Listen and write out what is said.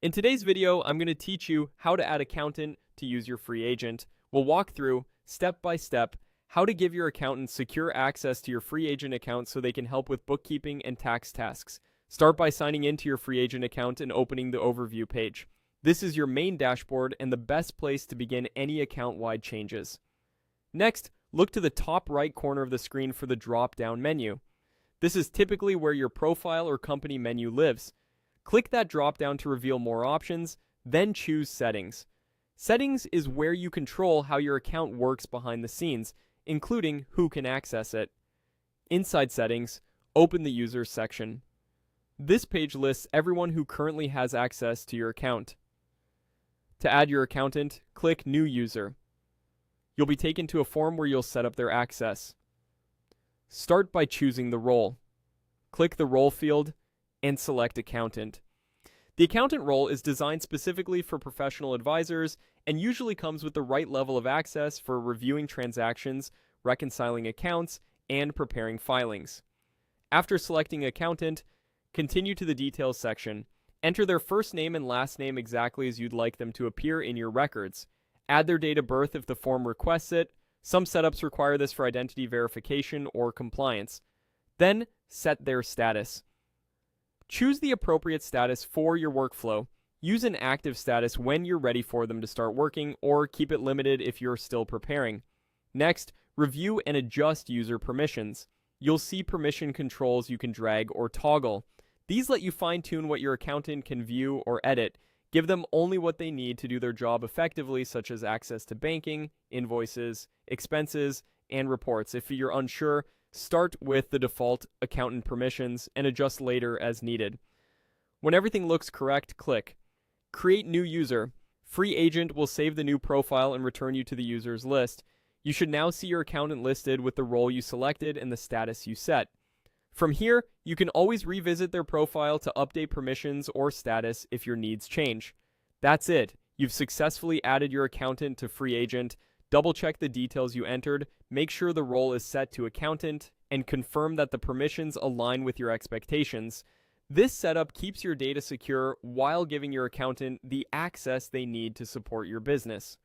In today's video, I'm going to teach you how to add accountant to use your free agent. We'll walk through, step by step, how to give your accountant secure access to your free agent account so they can help with bookkeeping and tax tasks. Start by signing into your free agent account and opening the overview page. This is your main dashboard and the best place to begin any account-wide changes. Next, look to the top right corner of the screen for the drop-down menu. This is typically where your profile or company menu lives. Click that drop-down to reveal more options, then choose Settings. Settings is where you control how your account works behind the scenes, including who can access it. Inside Settings, open the Users section. This page lists everyone who currently has access to your account. To add your accountant, click New User. You'll be taken to a form where you'll set up their access. Start by choosing the role. Click the Role field and select Accountant. The accountant role is designed specifically for professional advisors and usually comes with the right level of access for reviewing transactions, reconciling accounts, and preparing filings. After selecting Accountant, continue to the Details section. Enter their first name and last name exactly as you'd like them to appear in your records. Add their date of birth if the form requests it. Some setups require this for identity verification or compliance. Then, set their status. Choose the appropriate status for your workflow. Use an active status when you're ready for them to start working, or keep it limited if you're still preparing. Next, review and adjust user permissions. You'll see permission controls you can drag or toggle. These let you fine-tune what your accountant can view or edit. Give them only what they need to do their job effectively, such as access to banking, invoices, expenses, and reports. If you're unsure, start with the default accountant permissions and adjust later as needed. When everything looks correct, click Create New User. FreeAgent will save the new profile and return you to the users list. You should now see your accountant listed with the role you selected and the status you set. From here, you can always revisit their profile to update permissions or status if your needs change. That's it. You've successfully added your accountant to FreeAgent. Double-check the details you entered, make sure the role is set to accountant, and confirm that the permissions align with your expectations. This setup keeps your data secure while giving your accountant the access they need to support your business.